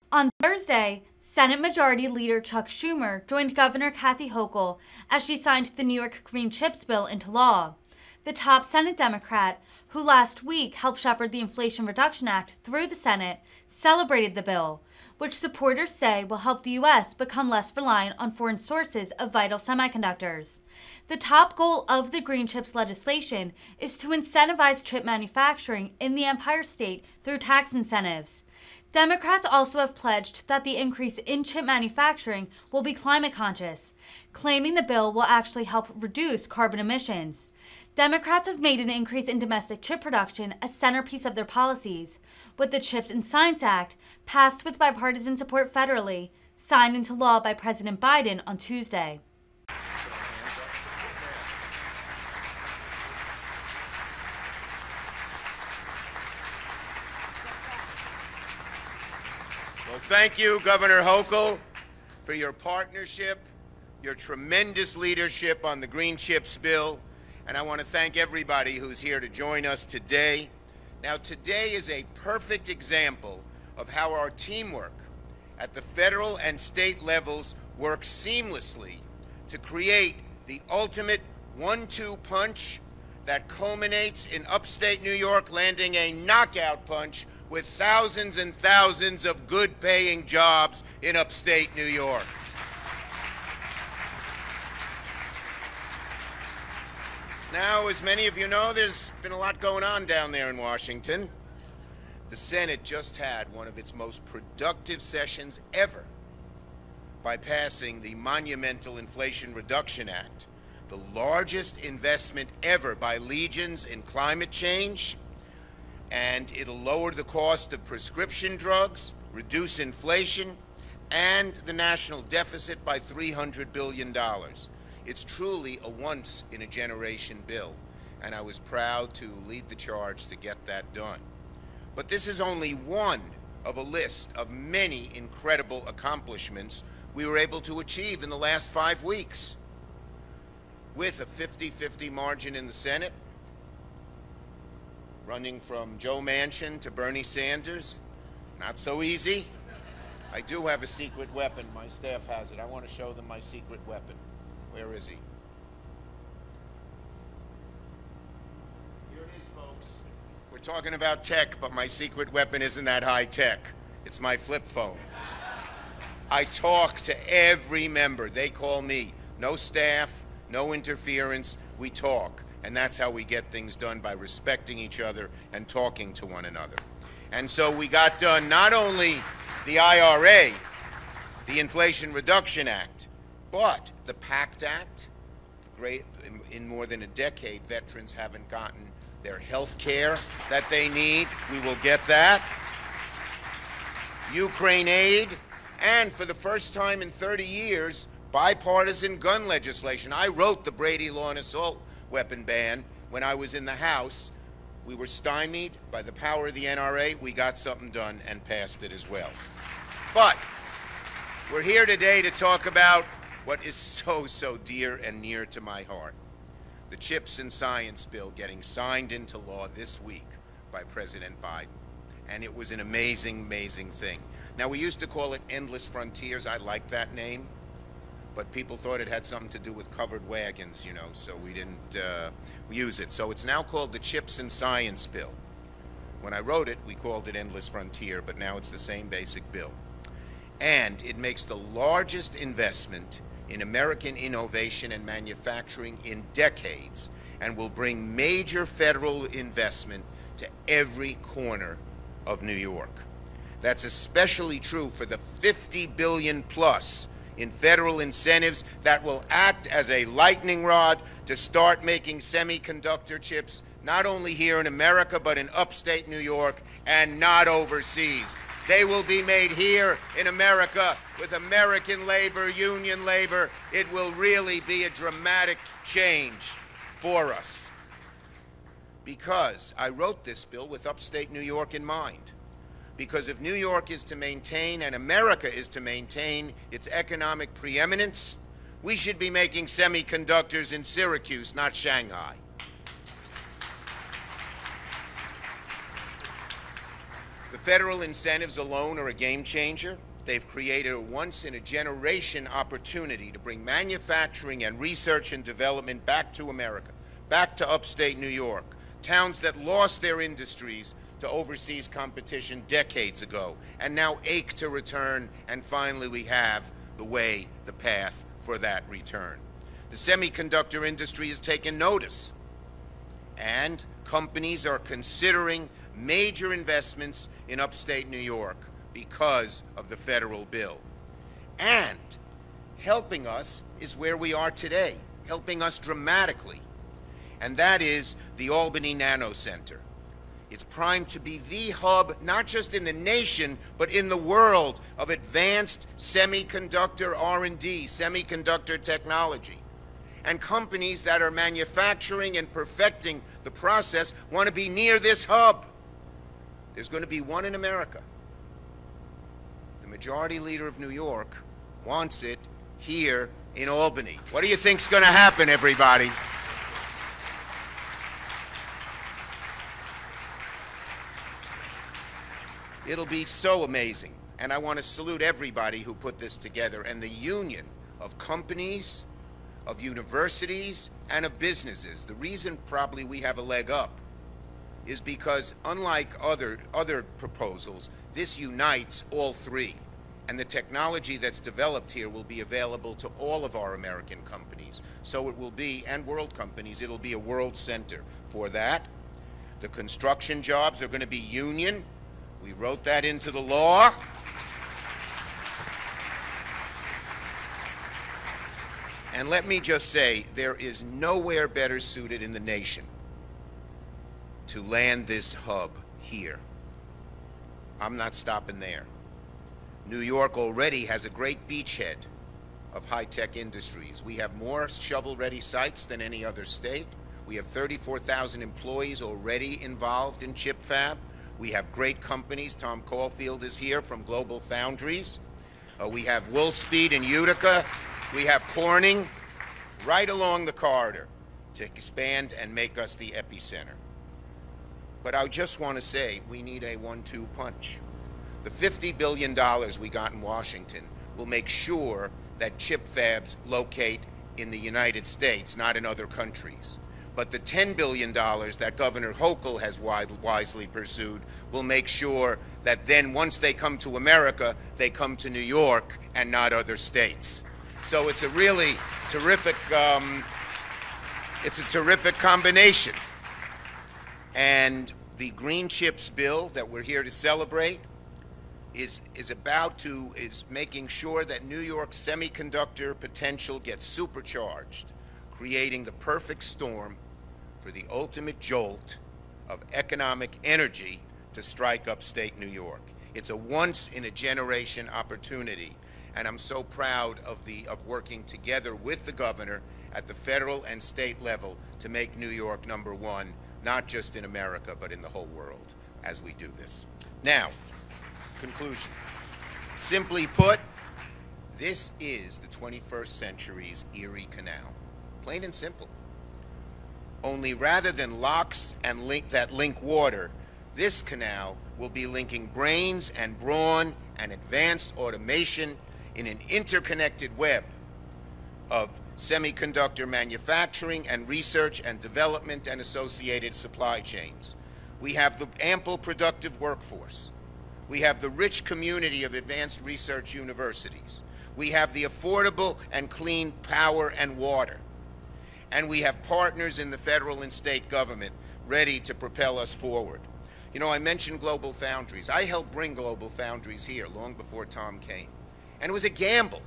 On Thursday, Senate Majority Leader Chuck Schumer joined Governor Kathy Hochul as she signed the New York Green Chips bill into law. The top Senate Democrat, who last week helped shepherd the Inflation Reduction Act through the Senate, celebrated the bill, which supporters say will help the U.S. become less reliant on foreign sources of vital semiconductors. The top goal of the Green Chips legislation is to incentivize chip manufacturing in the Empire State through tax incentives. Democrats also have pledged that the increase in chip manufacturing will be climate conscious, claiming the bill will actually help reduce carbon emissions. Democrats have made an increase in domestic chip production a centerpiece of their policies, with the Chips and Science Act, passed with bipartisan support federally, signed into law by President Biden on Tuesday. Well, thank you, Governor Hochul, for your partnership, your tremendous leadership on the Green Chips bill, and I want to thank everybody who's here to join us today. Now, today is a perfect example of how our teamwork at the federal and state levels works seamlessly to create the ultimate 1-2 punch that culminates in upstate New York landing a knockout punch with thousands and thousands of good-paying jobs in upstate New York. Now, as many of you know, there's been a lot going on down there in Washington. The Senate just had one of its most productive sessions ever by passing the monumental Inflation Reduction Act, the largest investment ever by legions in climate change, and it'll lower the cost of prescription drugs, reduce inflation, and the national deficit by $300 billion. It's truly a once-in-a-generation bill, and I was proud to lead the charge to get that done. But this is only one of a list of many incredible accomplishments we were able to achieve in the last 5 weeks. With a 50-50 margin in the Senate, running from Joe Manchin to Bernie Sanders, not so easy. I do have a secret weapon. My staff has it. I want to show them my secret weapon. Where is he? Here it is, folks. We're talking about tech, but my secret weapon isn't that high tech. It's my flip phone. I talk to every member. They call me. No staff, no interference. We talk. And that's how we get things done, by respecting each other and talking to one another. And so we got done not only the IRA, the Inflation Reduction Act, but the PACT Act. Great, in more than a decade, veterans haven't gotten their health care that they need. We will get that. Ukraine aid, and for the first time in 30 years, bipartisan gun legislation. I wrote the Brady Law and assault weapon ban when I was in the House. We were stymied by the power of the NRA. We got something done and passed it as well. But we're here today to talk about what is so dear and near to my heart. The Chips and Science bill getting signed into law this week by President Biden. And it was an amazing thing. Now, we used to call it Endless Frontiers. I like that name. But people thought it had something to do with covered wagons, you know, so we didn't use it. So it's now called the Chips and Science bill. When I wrote it, we called it Endless Frontier, but now it's the same basic bill. And it makes the largest investment in American innovation and manufacturing in decades, and will bring major federal investment to every corner of New York. That's especially true for the $50 billion plus in federal incentives that will act as a lightning rod to start making semiconductor chips, not only here in America, but in upstate New York and not overseas. They will be made here in America with American labor, union labor. It will really be a dramatic change for us. Because I wrote this bill with upstate New York in mind. Because if New York is to maintain and America is to maintain its economic preeminence, we should be making semiconductors in Syracuse, not Shanghai. The federal incentives alone are a game changer. They've created a once-in-a-generation opportunity to bring manufacturing and research and development back to America, back to upstate New York, towns that lost their industries to overseas competition decades ago and now ache to return, and finally we have the way, the path for that return. The semiconductor industry has taken notice, and companies are considering major investments in upstate New York because of the federal bill. And helping us is where we are today, helping us dramatically, and that is the Albany Nano Center. It's primed to be the hub, not just in the nation, but in the world of advanced semiconductor R&D, semiconductor technology. And companies that are manufacturing and perfecting the process want to be near this hub. There's going to be one in America. The majority leader of New York wants it here in Albany. What do you think's going to happen, everybody? It'll be so amazing, and I want to salute everybody who put this together, and the union of companies, of universities, and of businesses. The reason probably we have a leg up is because, unlike other proposals, this unites all three, and the technology that's developed here will be available to all of our American companies. So it will be, and world companies, it'll be a world center for that. The construction jobs are going to be union. We wrote that into the law. And let me just say, there is nowhere better suited in the nation to land this hub here. I'm not stopping there. New York already has a great beachhead of high-tech industries. We have more shovel-ready sites than any other state. We have 34,000 employees already involved in chip fab. We have great companies. Tom Caulfield is here from Global Foundries. We have Wolfspeed in Utica. We have Corning right along the corridor to expand and make us the epicenter. But I just want to say we need a 1-2 punch. The $50 billion we got in Washington will make sure that chip fabs locate in the United States, not in other countries. But the $10 billion that Governor Hochul has wisely pursued will make sure that then once they come to America, they come to New York and not other states. So it's a really terrific, it's a terrific combination. And the Green Chips bill that we're here to celebrate is making sure that New York's semiconductor potential gets supercharged, creating the perfect storm for the ultimate jolt of economic energy to strike upstate New York. It's a once-in-a-generation opportunity, and I'm so proud of working together with the governor at the federal and state level to make New York #1, not just in America, but in the whole world as we do this. Now, conclusion. Simply put, this is the 21st century's Erie Canal. Plain and simple. Only rather than locks and link water, this canal will be linking brains and brawn and advanced automation in an interconnected web of semiconductor manufacturing and research and development and associated supply chains. We have the ample productive workforce. We have the rich community of advanced research universities. We have the affordable and clean power and water. And we have partners in the federal and state government ready to propel us forward. You know, I mentioned Global Foundries. I helped bring Global Foundries here long before Tom came. And it was a gamble.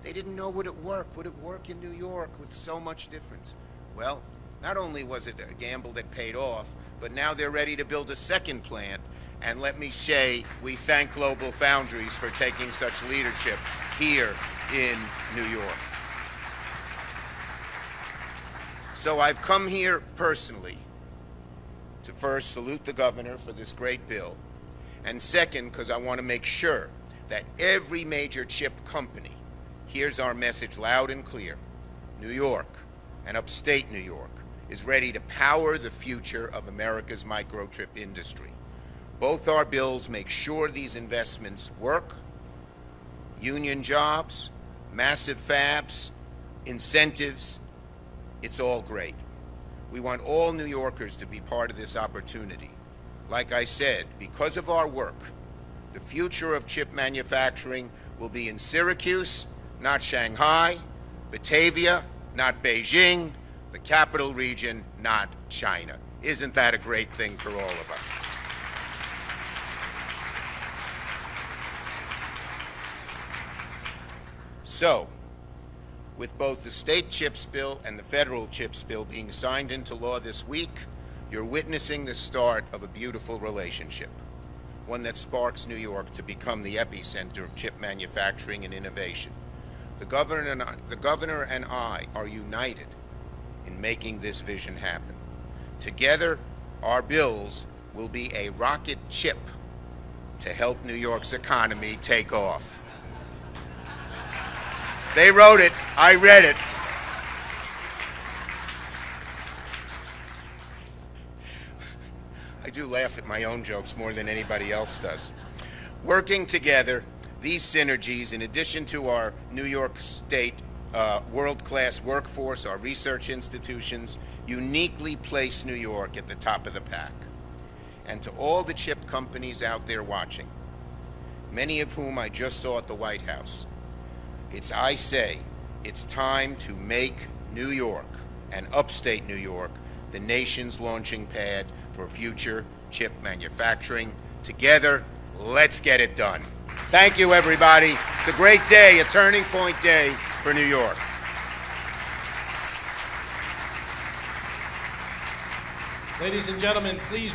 They didn't know would it work. Would it work in New York with so much difference? Well, not only was it a gamble that paid off, but now they're ready to build a second plant. And let me say, we thank Global Foundries for taking such leadership here in New York. So I've come here personally to first salute the governor for this great bill, and second, because I want to make sure that every major chip company hears our message loud and clear. New York and upstate New York is ready to power the future of America's microchip industry. Both our bills make sure these investments work. Union jobs, massive fabs, incentives, it's all great. We want all New Yorkers to be part of this opportunity. Like I said, because of our work, the future of chip manufacturing will be in Syracuse, not Shanghai, Batavia, not Beijing, the capital region, not China. Isn't that a great thing for all of us? So, with both the state CHIPS bill and the federal CHIPS bill being signed into law this week, you're witnessing the start of a beautiful relationship, one that sparks New York to become the epicenter of chip manufacturing and innovation. The governor and I are united in making this vision happen. Together, our bills will be a rocket ship to help New York's economy take off. They wrote it, I read it. I do laugh at my own jokes more than anybody else does. Working together, these synergies, in addition to our New York State world-class workforce, our research institutions, uniquely place New York at the top of the pack. And to all the chip companies out there watching, many of whom I just saw at the White House, I say, it's time to make New York and upstate New York the nation's launching pad for future chip manufacturing. Together, let's get it done. Thank you, everybody. It's a great day, a turning point day for New York. Ladies and gentlemen, please